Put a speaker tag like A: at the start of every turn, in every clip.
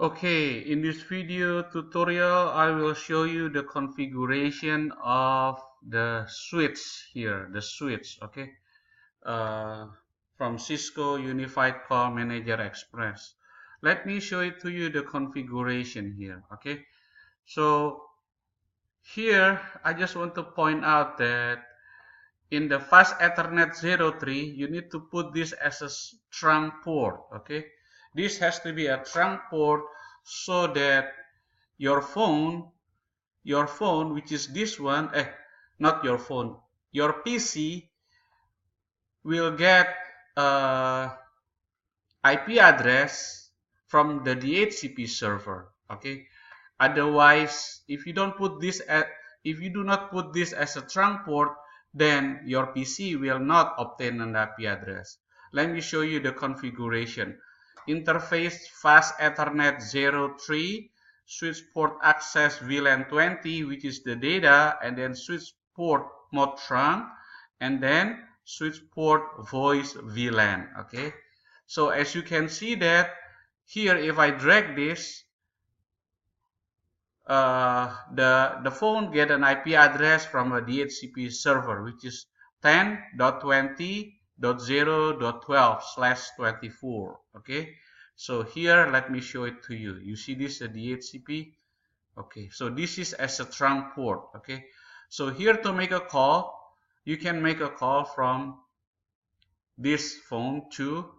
A: Okay, in this video tutorial, I will show you the configuration of the switch here, the switch, okay, uh, from Cisco Unified Call Manager Express. Let me show it to you the configuration here, okay. So here, I just want to point out that in the fast Ethernet 03, you need to put this as a trunk port, okay. This has to be a trunk port so that your phone, which is this one, not your phone, your PC will get IP address from the DHCP server, okay. Otherwise, if you do not put this as a trunk port, then your PC will not obtain an IP address. Let me show you the configuration. Interface fast Ethernet 03, switch port access VLAN 20, which is the data, and then switch port mode trunk, and then switch port voice VLAN. Okay, so as you can see that here, if I drag this, the phone get an IP address from a DHCP server, which is 10.20.0.12/24. Okay, so here let me show it to you. You see this, a DHCP. Okay, so this is as a trunk port. Okay, so here to make a call, you can make a call from this phone to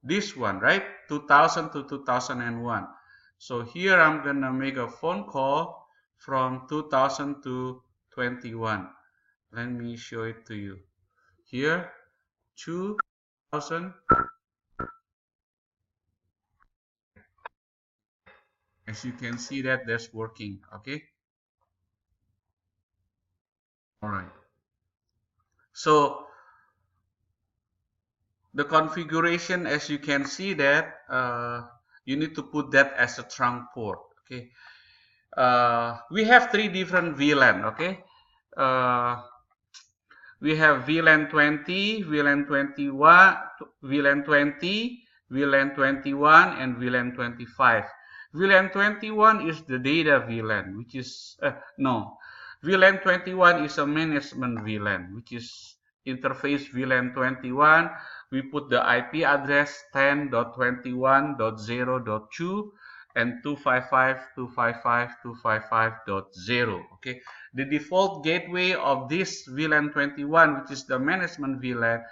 A: this one, right? 2000 to 2001. So here I'm gonna make a phone call from 2000 to 21. Let me show it to you. Here, 2000. As you can see that that's working, okay? All right. So the configuration, as you can see that you need to put that as a trunk port, okay? We have three different VLAN, okay? We have VLAN 20, VLAN 21, VLAN 20, VLAN 21, and VLAN 25. VLAN 21 is the data VLAN, which is, no, VLAN 21 is a management VLAN, which is interface VLAN 21. We put the IP address 10.21.0.2 and 255.255.255.0. Okay, the default gateway of this VLAN 21, which is the management VLAN,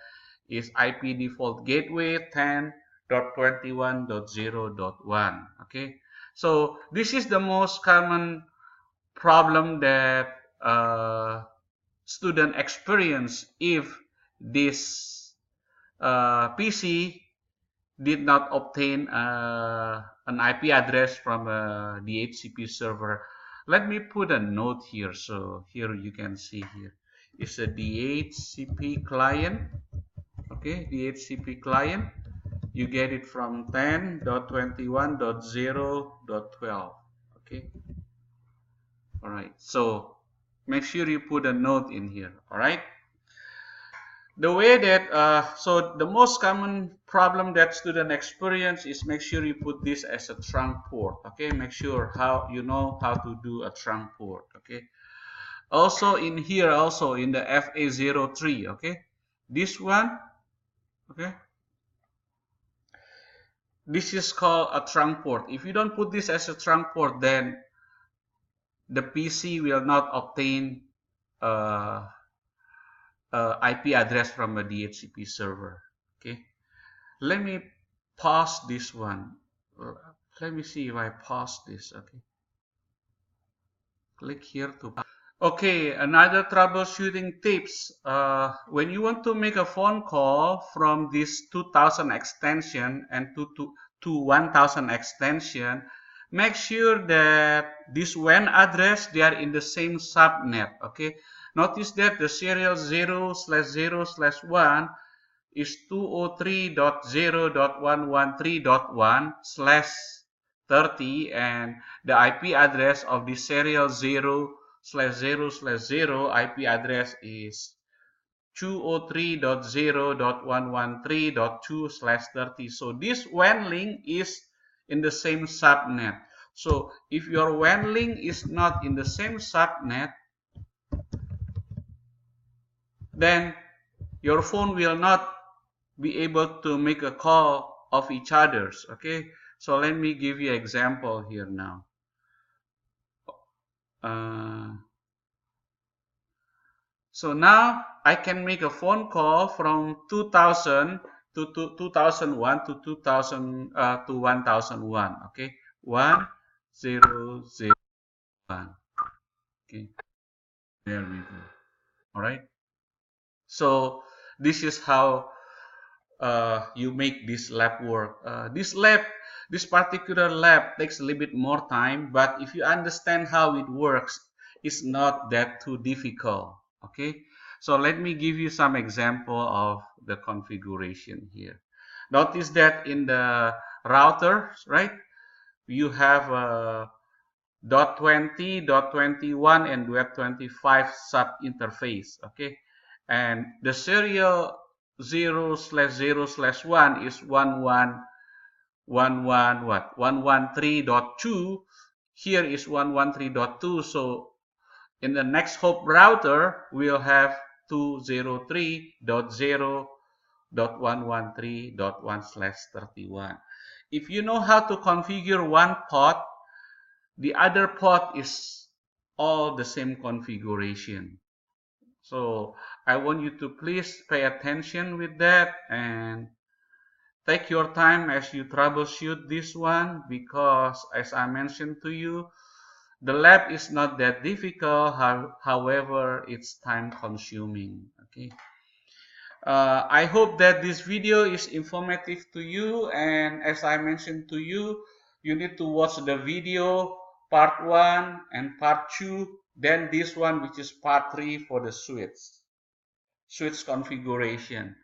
A: is IP default gateway 10.21.0.1. Okay, so this is the most common problem that student experience if this PC did not obtain an IP address from a DHCP server. Let me put a note here. So here you can see here it's a DHCP client. Okay, DHCP client. You get it from 10.21.0.12. Okay. All right. So make sure you put a note in here. All right. The way that so the most common problem that student experience is make sure you put this as a trunk port. Okay, make sure how you know how to do a trunk port. Okay, also in here, also in the FA03. Okay, this one. Okay, this is called a trunk port. If you don't put this as a trunk port, then the PC will not obtain IP address from a DHCP server. Okay, let me pause this one. Let me see if I pause this. Okay, click here to. Okay, another troubleshooting tips. When you want to make a phone call from this 2000 extension and to 1000 extension, make sure that this WAN address they are in the same subnet. Okay, notice that the serial 0/0/1 is 203.0.113.1/30, and the IP address of the serial 0/0/0 IP address is 203.0.113.2/30. So this WAN link is in the same subnet. So if your WAN link is not in the same subnet, then your phone will not be able to make a call of each other's. Okay, so let me give you an example here now. So now I can make a phone call from 2000 to 2001 to 2000 to 1001. Okay, 1001. Okay, there we go. All right. So this is how you make this lab work. This particular lab takes a little bit more time, but if you understand how it works, it's not that too difficult. Okay, so let me give you some example of the configuration here. Notice that in the router, right, you have a .20, .21, and .25 sub interface. Okay, and the serial 0/0/1 is 1111 what 113.2. Here is 113.2. So in the next hop router we'll have 203.0.113.1/31. If you know how to configure one port, the other port is all the same configuration. So I want you to please pay attention with that and take your time as you troubleshoot this one, because as I mentioned to you, the lab is not that difficult. However, it's time consuming. Okay. I hope that this video is informative to you, and as I mentioned to you, you need to watch the video part 1 and part 2, then this one which is part 3 for the switch configuration.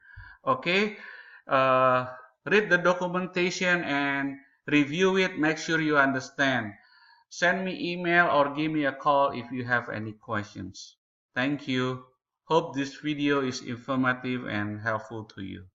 A: Okay, read the documentation and review it. Make sure you understand. Send me email or give me a call if you have any questions. Thank you. Hope this video is informative and helpful to you.